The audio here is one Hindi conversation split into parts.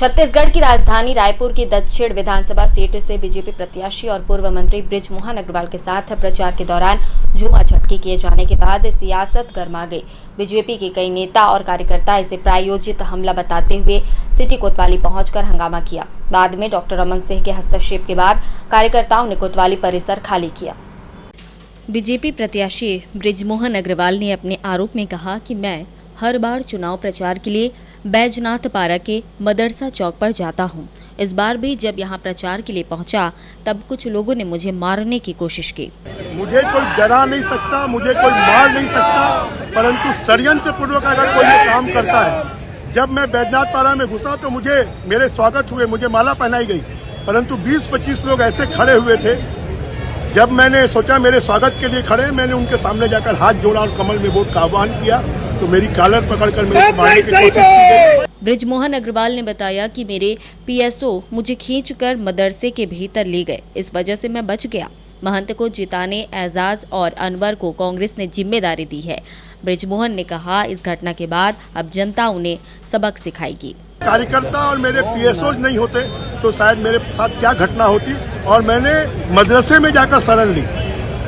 छत्तीसगढ़ की राजधानी रायपुर की दक्षिण विधानसभा सीट से बीजेपी प्रत्याशी और पूर्व मंत्री बृजमोहन अग्रवाल के साथ प्रचार के दौरान झूमाझटकी किए जाने के बाद सियासत गर्मा गई। बीजेपी के कई नेता और कार्यकर्ता इसे प्रायोजित हमला बताते हुए सिटी कोतवाली पहुंचकर हंगामा किया। बाद में डॉक्टर रमन सिंह के हस्तक्षेप के बाद कार्यकर्ताओं ने कोतवाली परिसर खाली किया। बीजेपी प्रत्याशी बृजमोहन अग्रवाल ने अपने आरोप में कहा कि मैं हर बार चुनाव प्रचार के लिए बैजनाथ पारा के मदरसा चौक पर जाता हूं। इस बार भी जब यहां प्रचार के लिए पहुंचा तब कुछ लोगों ने मुझे मारने की कोशिश की। मुझे कोई डरा नहीं सकता, मुझे कोई मार नहीं सकता, परंतु षड्यंत्र पूर्वक अगर कोई ये काम करता है। जब मैं बैजनाथ पारा में घुसा तो मुझे मेरे स्वागत हुए, मुझे माला पहनाई गई, परंतु 20-25 लोग ऐसे खड़े हुए थे। जब मैंने सोचा मेरे स्वागत के लिए खड़े, मैंने उनके सामने जाकर हाथ जोड़ा और कमल में वोट का आह्वान किया तो मेरी कॉलर पकड़कर मेरे मारने की कोशिश की गई। बृजमोहन अग्रवाल ने बताया कि मेरे पीएसओ मुझे खींचकर मदरसे के भीतर ले गए, इस वजह से मैं बच गया। महंत को जिताने एजाज और अनवर को कांग्रेस ने जिम्मेदारी दी है। बृजमोहन ने कहा इस घटना के बाद अब जनता उन्हें सबक सिखाएगी। कार्यकर्ता और मेरे पीएसओ नहीं होते तो शायद मेरे साथ क्या घटना होती। और मैंने मदरसे में जाकर शरण ली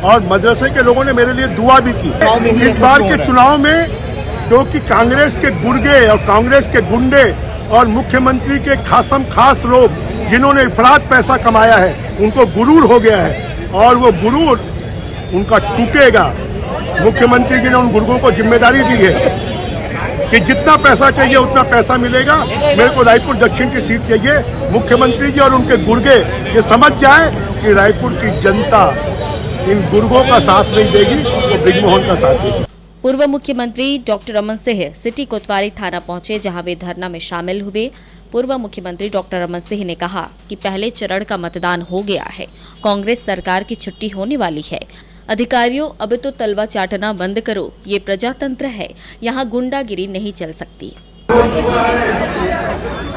और मदरसे के लोगों ने मेरे लिए दुआ भी की। इस बार के चुनाव में क्योंकि कांग्रेस के गुर्गे और कांग्रेस के गुंडे और मुख्यमंत्री के खास लोग जिन्होंने इफरात पैसा कमाया है, उनको गुरूर हो गया है और वो गुरूर उनका टूटेगा। मुख्यमंत्री जी ने उन गुर्गों को जिम्मेदारी दी है कि जितना पैसा चाहिए उतना पैसा मिलेगा। मेरे को रायपुर दक्षिण की सीट चाहिए। मुख्यमंत्री जी और उनके गुर्गे ये समझ जाए कि रायपुर की जनता इन गुर्गों का साथ नहीं देगी, तो बृजमोहन का साथ देगी। पूर्व मुख्यमंत्री डॉक्टर रमन सिंह सिटी कोतवाली थाना पहुंचे, जहां वे धरना में शामिल हुए। पूर्व मुख्यमंत्री डॉक्टर रमन सिंह ने कहा कि पहले चरण का मतदान हो गया है, कांग्रेस सरकार की छुट्टी होने वाली है। अधिकारियों, अब तो तलवा चाटना बंद करो, ये प्रजातंत्र है, यहाँ गुंडागिरी नहीं चल सकती।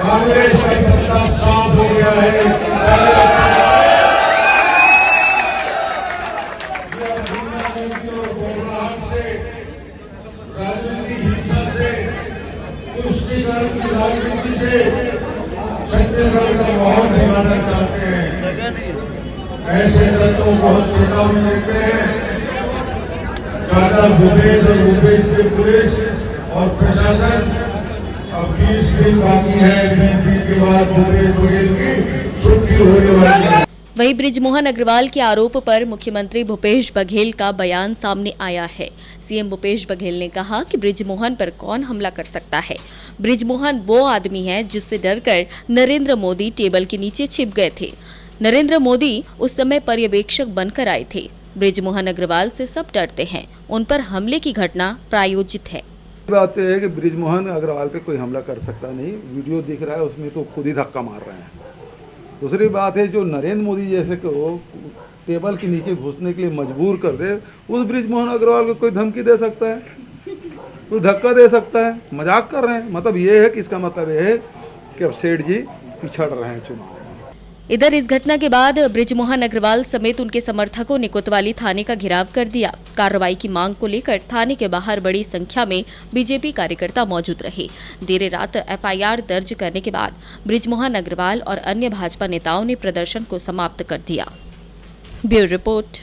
कांग्रेस का पत्ता साफ हो गया है। राजनीति हिंसा से, तुष्टीकरण की राजनीति से छत्तीसगढ़ का माहौल बनाना चाहते हैं। ऐसे तत्वों को हम चेतावनी देते हैं। ज्यादा भूपेश और भूपेश की पुलिस और प्रशासन, अब 20 दिन बाकी है। 20 दिन के बाद भूपेश बघेल की छुट्टी होने वाली है। वहीं बृजमोहन अग्रवाल के आरोप पर मुख्यमंत्री भूपेश बघेल का बयान सामने आया है। सीएम भूपेश बघेल ने कहा कि बृजमोहन पर कौन हमला कर सकता है। बृजमोहन वो आदमी है जिससे डरकर नरेंद्र मोदी टेबल के नीचे छिप गए थे। नरेंद्र मोदी उस समय पर्यवेक्षक बनकर आए थे। बृजमोहन अग्रवाल से सब डरते हैं, उन पर हमले की घटना प्रायोजित है। बात यह है कि बृजमोहन अग्रवाल पे कोई हमला कर सकता नहीं। वीडियो दिख रहा है, उसमें तो खुद ही धक्का मार रहे हैं। दूसरी बात है, जो नरेंद्र मोदी जैसे को टेबल के नीचे घुसने के लिए मजबूर कर दे, उस बृजमोहन अग्रवाल को कोई धमकी दे सकता है, कोई धक्का दे सकता है। मजाक कर रहे हैं। मतलब ये है कि इसका मतलब ये है कि अब सेठ जी पिछड़ रहे हैं चुनाव। इधर इस घटना के बाद बृजमोहन अग्रवाल समेत उनके समर्थकों ने कोतवाली थाने का घेराव कर दिया। कार्रवाई की मांग को लेकर थाने के बाहर बड़ी संख्या में बीजेपी कार्यकर्ता मौजूद रहे। देर रात एफआईआर दर्ज करने के बाद बृजमोहन अग्रवाल और अन्य भाजपा नेताओं ने प्रदर्शन को समाप्त कर दिया। Bureau report.